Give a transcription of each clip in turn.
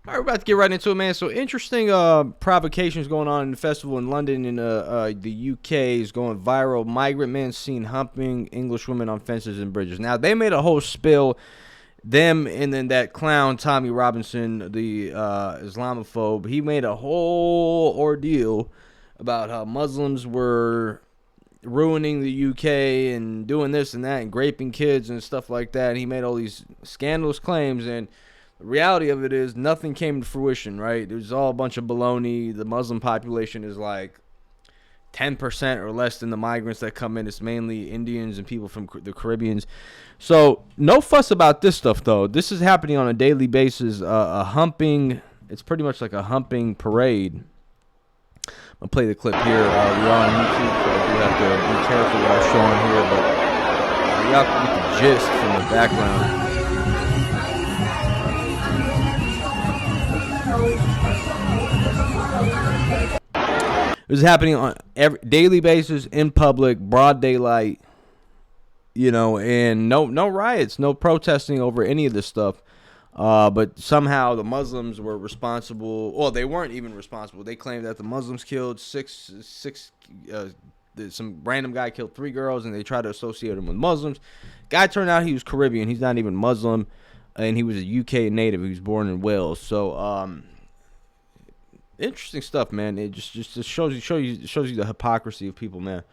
All right, we're about to get right into it, man. So interesting provocations going on in the festival in London in the UK is going viral. Migrant men seen humping English women on fences and bridges. Now, they made a whole spill, them and then that clown Tommy Robinson, the Islamophobe. He made a whole ordeal about how Muslims were ruining the UK and doing this and that and raping kids and stuff like that. And he made all these scandalous claims, and the reality of it is nothing came to fruition, right? There's all a bunch of baloney. The Muslim population is like 10% or less than the migrants that come in. It's mainly Indians and people from the Caribbeans. So no fuss about this stuff, though. This is happening on a daily basis. A humping, it's pretty much like a humping parade. I'll play the clip here. We're on YouTube, so I do have to be careful what I show on here, but y'all can get the gist from the background. It was happening on every daily basis in public, broad daylight, and no riots, no protesting over any of this stuff. But somehow the Muslims were responsible. Well, they weren't even responsible. They claimed that the Muslims killed some random guy killed 3 girls, and they tried to associate him with Muslims. Guy turned out he was Caribbean. He's not even Muslim, and he was a UK native. He was born in Wales. So, interesting stuff, man. It just shows you the hypocrisy of people, man.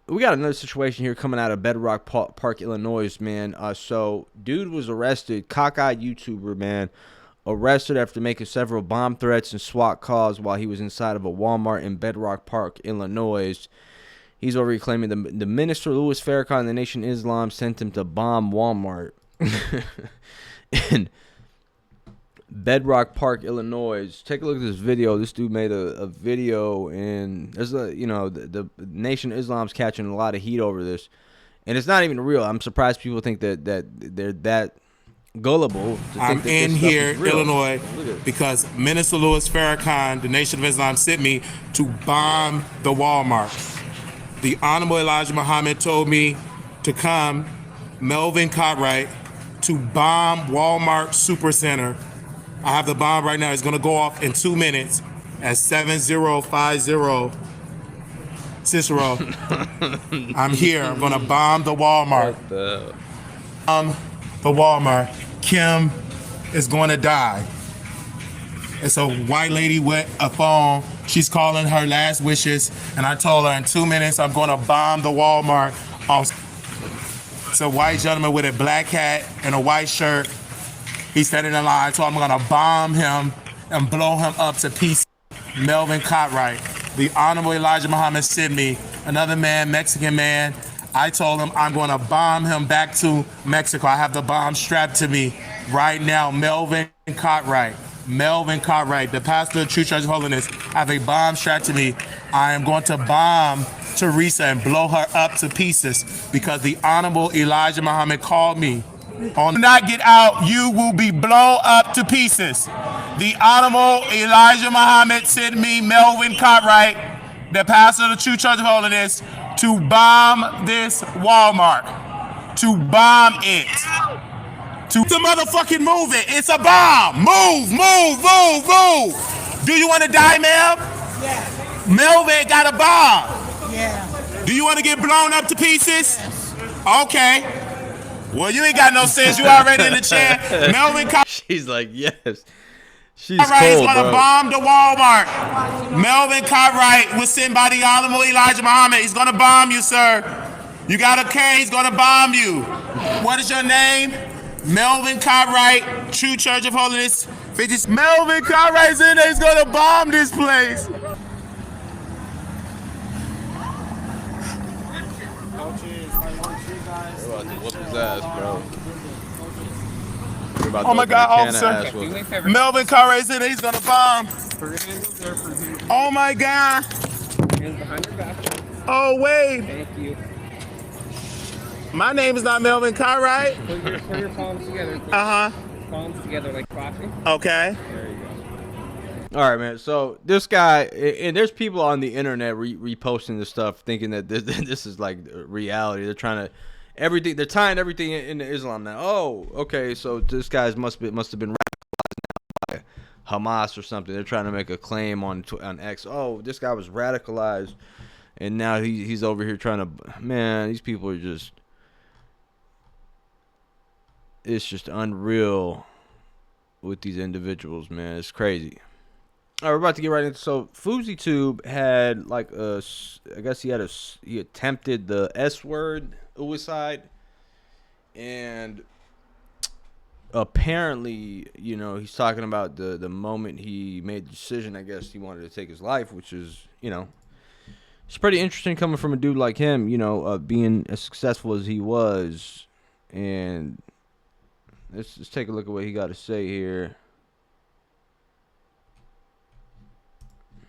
We got another situation here coming out of Bedrock Park, Illinois, man. So dude was arrested, cockeyed YouTuber, man, arrested after making several bomb threats and SWAT calls while he was inside of a Walmart in Bedrock Park, Illinois. He's already claiming the minister Louis Farrakhan, the Nation of Islam, sent him to bomb Walmart. And Bedrock Park, Illinois. Take a look at this video. This dude made a video, and there's the Nation of Islam's catching a lot of heat over this, and it's not even real. I'm surprised people think that they're that gullible. I'm in here, Illinois, because Minister Louis Farrakhan, the Nation of Islam, sent me to bomb the Walmart. The Honorable Elijah Muhammad told me to come, Melvin Cartwright, to bomb Walmart Supercenter. I have the bomb right now. It's going to go off in 2 minutes at 7050 Cicero. I'm here. I'm going to bomb the Walmart. The Walmart. Kim is going to die. It's a white lady with a phone. She's calling her last wishes, and I told her in 2 minutes I'm going to bomb the Walmart. It's a white gentleman with a black hat and a white shirt. He's standing in line, so I'm gonna bomb him and blow him up to pieces. Melvin Cartwright, the Honorable Elijah Muhammad sent me, another man, Mexican man. I told him I'm gonna bomb him back to Mexico. I have the bomb strapped to me right now. Melvin Cartwright, the pastor of True Church of Holiness. I have a bomb strapped to me. I am going to bomb Teresa and blow her up to pieces because the Honorable Elijah Muhammad called me. Do not get out, you will be blown up to pieces. The Honorable Elijah Muhammad sent me, Melvin Cartwright, the pastor of the True Church of Holiness, to bomb this Walmart. To bomb it. To motherfucking move it. It's a bomb. Move. Do you want to die, Mel? Yeah. Melvin got a bomb. Yeah. Do you want to get blown up to pieces? Yes. Okay. Well, you ain't got no sense. You already in the chair. Melvin Cartwright. She's like, yes. She's He's cold, gonna bro. bomb the Walmart. Melvin Cartwright was sent by the Honorable Elijah Muhammad. He's gonna bomb you, sir. You got a K, he's gonna bomb you. What is your name? Melvin Cartwright, True Church of Holiness. Melvin Cartwright's in there. He's gonna bomb this place. Whoop his ass, bro. Oh my God, officer. Melvin Cartwright's in there. He's gonna bomb. Oh my God. Oh wait. Thank you. My name is not Melvin Cartwright. Put your palms together. Palms together like boxing. Okay. There you go. All right, man. So this guy, and there's people on the internet reposting this stuff, thinking that this is like reality. They're trying to everything. They're tying everything into Islam now. Oh, okay. So this guy's must have been radicalized by Hamas or something. They're trying to make a claim on X. Oh, this guy was radicalized, and now he's over here trying to. Man, these people are just. It's just unreal with these individuals, man. It's crazy. All right, we're about to get right into. So FouseyTube had like I guess he attempted the S word suicide, and apparently, he's talking about the moment he made the decision. I guess he wanted to take his life, which is, it's pretty interesting coming from a dude like him. Being as successful as he was, and let's just take a look at what he got to say here.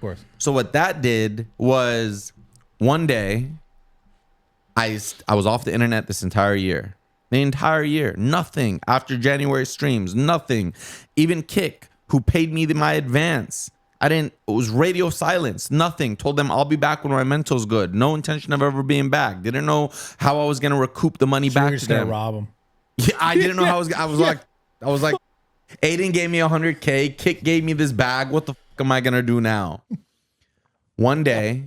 Course. So what that did was one day I was off the internet this entire year. The entire year. Nothing. After January streams, nothing. Even Kick, who paid me my advance. It was radio silence. Nothing. Told them I'll be back when my mental's good. No intention of ever being back. Didn't know how I was gonna recoup the money back to them. Rob them. Yeah, I didn't know how I was like, Aiden gave me $100K. Kick gave me this bag. What the fuck am I gonna do now? One day,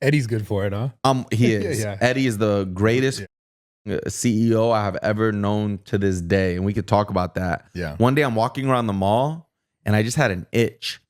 Eddie's good for it, huh? He is. Yeah. Eddie is the greatest CEO I have ever known to this day, and we could talk about that. Yeah. One day, I'm walking around the mall, and I just had an itch.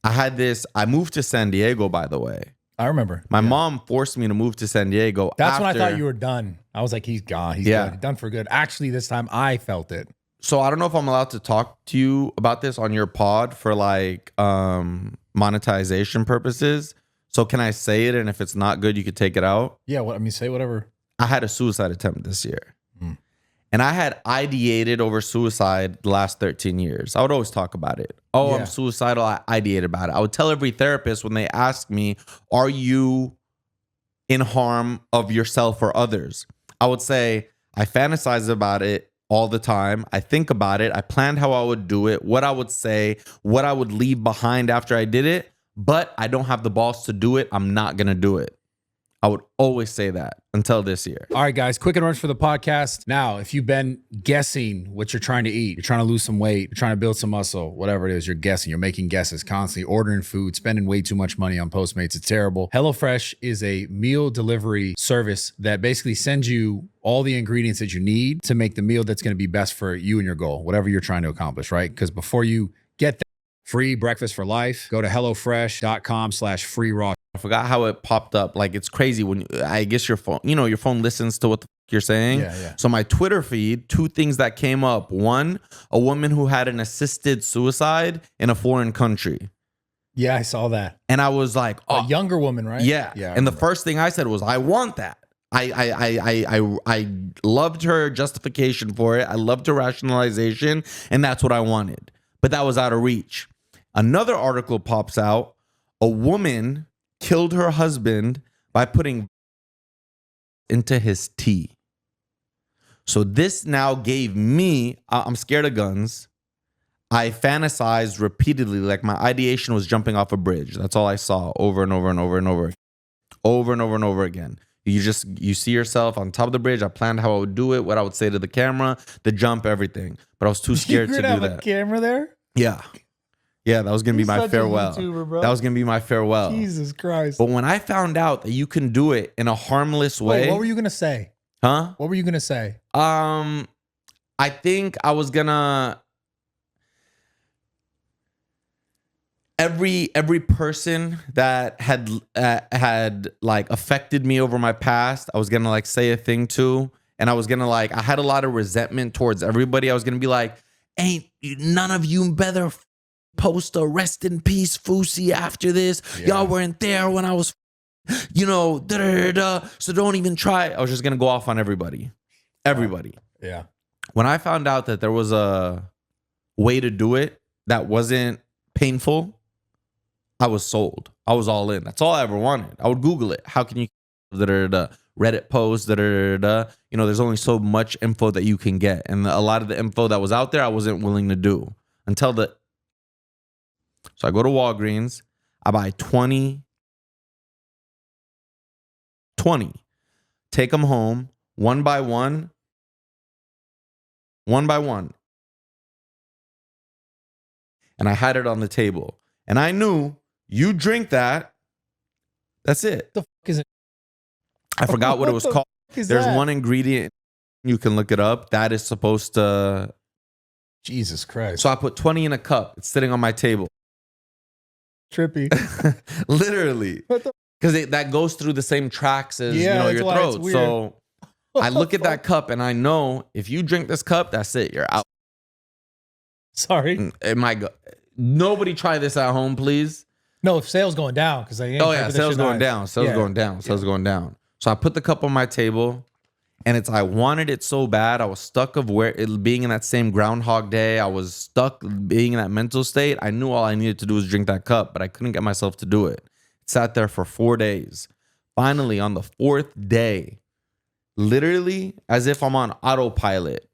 I moved to San Diego, by the way. I remember. My mom forced me to move to San Diego. That's when I thought you were done. I was like, he's gone. He's done for good. Actually, this time I felt it. So I don't know if I'm allowed to talk to you about this on your pod for like monetization purposes. So can I say it? And if it's not good, you could take it out. Yeah. Say whatever. I had a suicide attempt this year. And I had ideated over suicide the last 13 years. I would always talk about it. Oh, I'm suicidal. I ideated about it. I would tell every therapist when they ask me, are you in harm of yourself or others? I would say, I fantasize about it all the time. I think about it. I planned how I would do it, what I would say, what I would leave behind after I did it. But I don't have the balls to do it. I'm not going to do it. I would always say that until this year. All right, guys, quick and runs for the podcast. Now, if you've been guessing what you're trying to eat, you're trying to lose some weight, you're trying to build some muscle, whatever it is, you're guessing, you're making guesses, constantly ordering food, spending way too much money on Postmates. It's terrible. HelloFresh is a meal delivery service that basically sends you all the ingredients that you need to make the meal that's going to be best for you and your goal, whatever you're trying to accomplish, right? Because before you get that free breakfast for life, go to HelloFresh.com/free raw. I forgot how it popped up. Like, it's crazy when I guess your phone, your phone listens to what the fuck you're saying. Yeah. So my Twitter feed, two things that came up. One, a woman who had an assisted suicide in a foreign country. Yeah, I saw that. And I was like, a younger woman, right? Yeah. Yeah. And the first thing I said was, I want that. I loved her justification for it. I loved her rationalization, and that's what I wanted. But that was out of reach. Another article pops out. A woman killed her husband by putting into his tea. So this now gave me, I'm scared of guns. I fantasized repeatedly, like my ideation was jumping off a bridge. That's all I saw over and over and over and over. Over and over and over again. You see yourself on top of the bridge. I planned how I would do it, what I would say to the camera, the jump, everything. But I was too scared to do have that. A camera there? Yeah. Yeah, that was going to be my farewell. YouTuber, that was going to be my farewell. Jesus Christ. But when I found out that you can do it in a harmless way. Wait, what were you going to say? Huh? What were you going to say? I think I was going to every person that had like affected me over my past, I was going to like say a thing to, and I was going to like, I had a lot of resentment towards everybody. I was going to be like, ain't none of you better post a rest in peace Fousey after this. Y'all weren't there when I was, so don't even try. I was just gonna go off on everybody. Yeah. When I found out that there was a way to do it that wasn't painful, I was sold. I was all in. That's all I ever wanted. I would Google it. How can you Reddit posts, there's only so much info that you can get. And a lot of the info that was out there, I wasn't willing to do until so I go to Walgreens, I buy 20, take them home. one by one. One by one. And I had it on the table. And I knew you drink that. That's it. The fuck is it? I forgot what it was called. There's that? one ingredient. You can look it up. That is supposed to. Jesus Christ. So I put 20 in a cup. It's sitting on my table. Trippy. Literally. Because that goes through the same tracks as your throat. So I look at that cup and I know if you drink this cup, that's it. You're out. Sorry. It might go. Nobody try this at home, please. No, if sales going down because they. Oh yeah, sales going down. Sales going down. Sales going down. So I put the cup on my table, and I wanted it so bad. I was stuck of being in that same Groundhog Day. I was stuck being in that mental state. I knew all I needed to do was drink that cup, but I couldn't get myself to do it. It sat there for 4 days. Finally, on the 4th day, literally as if I'm on autopilot,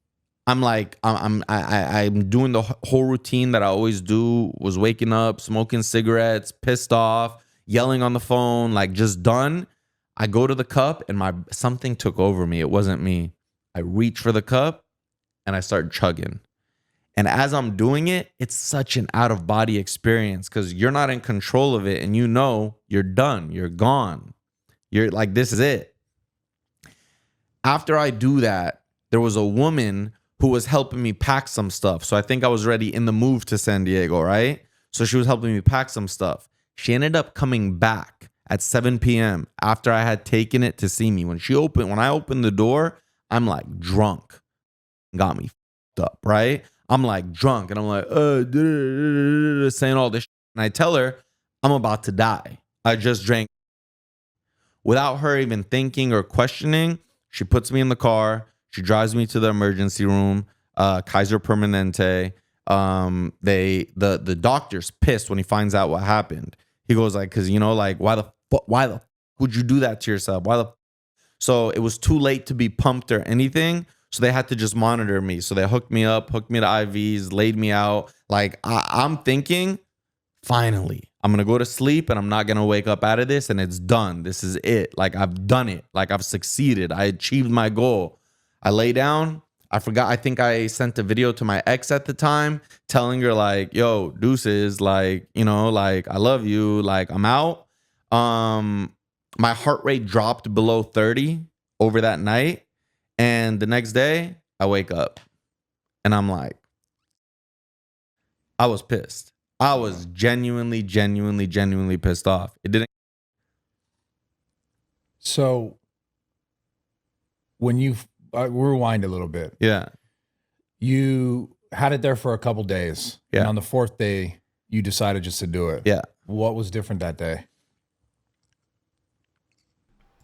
I'm like, I'm doing the whole routine that I always do, was waking up, smoking cigarettes, pissed off, yelling on the phone, like just done. I go to the cup and something took over me. It wasn't me. I reach for the cup and I start chugging. And as I'm doing it, it's such an out of body experience because you're not in control of it and you're done. You're gone. You're like, this is it. After I do that, there was a woman who was helping me pack some stuff. So I think I was already in the move to San Diego, right? So she was helping me pack some stuff. She ended up coming back at 7 p.m. after I had taken it to see me. When I opened the door, I'm like drunk. Got me fucked up, right? I'm like drunk and I'm like, saying all this shit. And I tell her, I'm about to die. I just drank. Without her even thinking or questioning, she puts me in the car. She drives me to the emergency room, Kaiser Permanente. The doctor's pissed when he finds out what happened. He goes like, because why the fuck would you do that to yourself? So it was too late to be pumped or anything. So they had to just monitor me. So they hooked me up, hooked me to IVs, laid me out. Like I'm thinking, finally, I'm gonna go to sleep and I'm not gonna wake up out of this and it's done. This is it. Like I've done it. Like I've succeeded. I achieved my goal. I lay down. I forgot. I think I sent a video to my ex at the time telling her like, yo, deuces, like, like I love you. Like I'm out. My heart rate dropped below 30 over that night. And the next day I wake up and I'm like, I was pissed. I was genuinely pissed off. It didn't. So when you rewind a little bit. Yeah. You had it there for a couple days. Yeah. And on the 4th day, you decided just to do it. Yeah. What was different that day?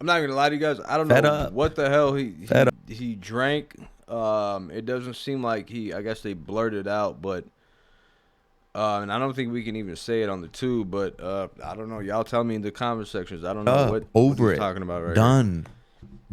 I'm not gonna lie to you guys. I don't know what the hell he drank. It doesn't seem like I guess they blurted out, but and I don't think we can even say it on the tube. But I don't know. Y'all tell me in the comment sections. I don't know what he's talking about right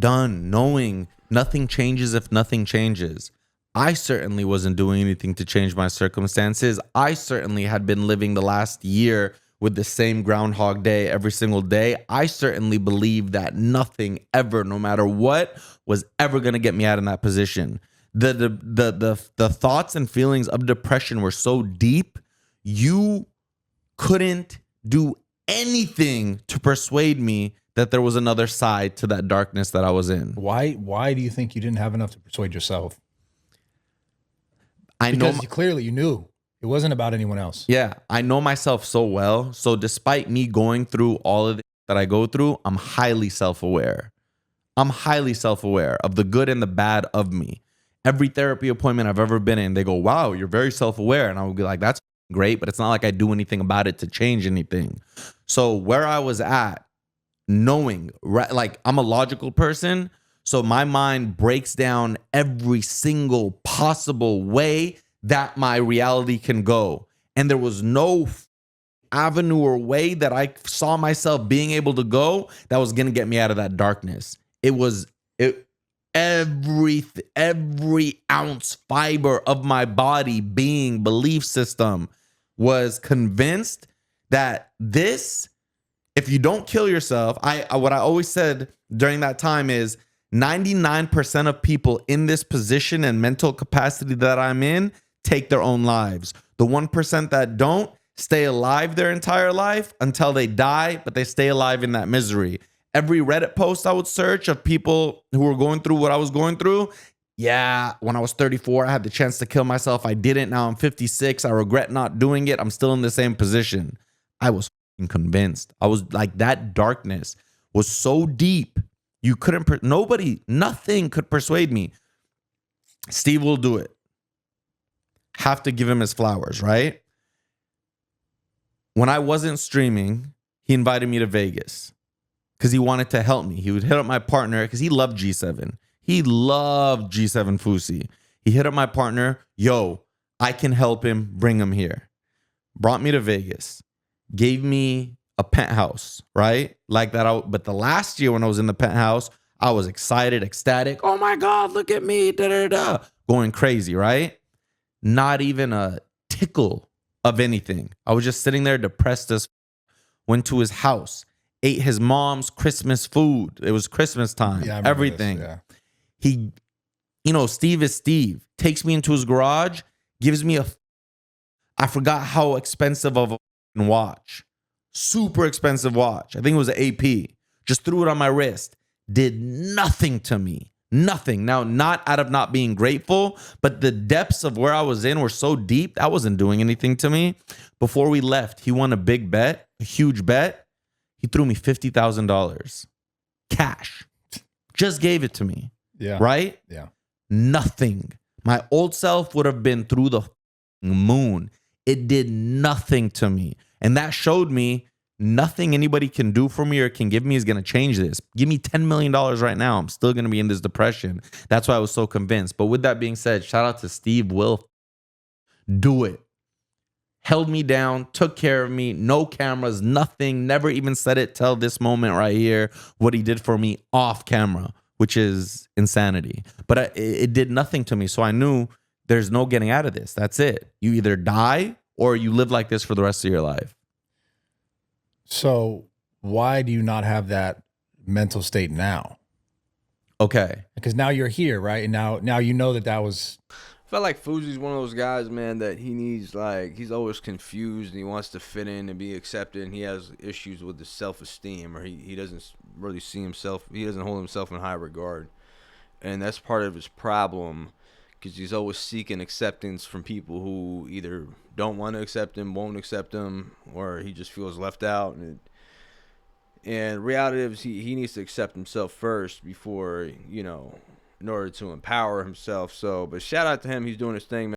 Done. Knowing nothing changes if nothing changes. I certainly wasn't doing anything to change my circumstances. I certainly had been living the last year with the same Groundhog Day every single day. I certainly believed that nothing ever, no matter what, was ever going to get me out in that position. The thoughts and feelings of depression were so deep, you couldn't do anything to persuade me that there was another side to that darkness that I was in. Why do you think you didn't have enough to persuade yourself? Because clearly you knew. It wasn't about anyone else. Yeah, I know myself so well. So despite me going through all of that I go through, I'm highly self-aware. I'm highly self-aware of the good and the bad of me. Every therapy appointment I've ever been in, they go, wow, you're very self-aware. And I would be like, that's great, but it's not like I do anything about it to change anything. So where I was at, knowing, like I'm a logical person, so my mind breaks down every single possible way that my reality can go. And there was no avenue or way that I saw myself being able to go that was going to get me out of that darkness. Every ounce fiber of my body, being, belief system was convinced that this, if you don't kill yourself, what I always said during that time is 99% of people in this position and mental capacity that I'm in take their own lives. The 1% that don't stay alive their entire life until they die, but they stay alive in that misery. Every Reddit post I would search of people who were going through what I was going through. Yeah, when I was 34, I had the chance to kill myself. I didn't. Now I'm 56. I regret not doing it. I'm still in the same position. I was convinced. I was like, that darkness was so deep. You couldn't, nothing could persuade me. Steve will do it. Have to give him his flowers, right? When I wasn't streaming, he invited me to Vegas because he wanted to help me. He would hit up my partner because he loved G7. He loved G7 Fousey. He hit up my partner. Yo, I can help him. Bring him here. Brought me to Vegas. Gave me a penthouse, right? Like that. But the last year when I was in the penthouse, I was excited, ecstatic. Oh my God, look at me. Da, da, da. Going crazy, right? Not even a tickle of anything. I was just sitting there depressed as went to his house, ate his mom's Christmas food. It was Christmas time. Yeah, everything. This, yeah. He, Steve is Steve. Takes me into his garage, gives me I forgot how expensive of a watch. Super expensive watch. I think it was an AP. Just threw it on my wrist. Did nothing to me. Nothing. Now, not out of not being grateful, but the depths of where I was in were so deep, that wasn't doing anything to me. Before we left, he won a big bet, a huge bet. He threw me $50,000 cash. Just gave it to me. Yeah. Right? Yeah. Nothing. My old self would have been through the moon. It did nothing to me. And that showed me nothing anybody can do for me or can give me is going to change this. Give me $10 million right now. I'm still going to be in this depression. That's why I was so convinced. But with that being said, shout out to Steve Will. Do it. Held me down, took care of me, no cameras, nothing, never even said it till this moment right here, what he did for me off camera, which is insanity. But it did nothing to me. So I knew there's no getting out of this. That's it. You either die or you live like this for the rest of your life. So why do you not have that mental state now? Okay. Because now you're here, right? And now you know that was... I feel like Fousey's one of those guys, man, that he needs, he's always confused and he wants to fit in and be accepted, and he has issues with his self-esteem, or he doesn't really see himself, he doesn't hold himself in high regard. And that's part of his problem, because he's always seeking acceptance from people who either don't want to accept him, won't accept him, or he just feels left out. And reality is he needs to accept himself first before, in order to empower himself. So, but shout out to him. He's doing his thing, man.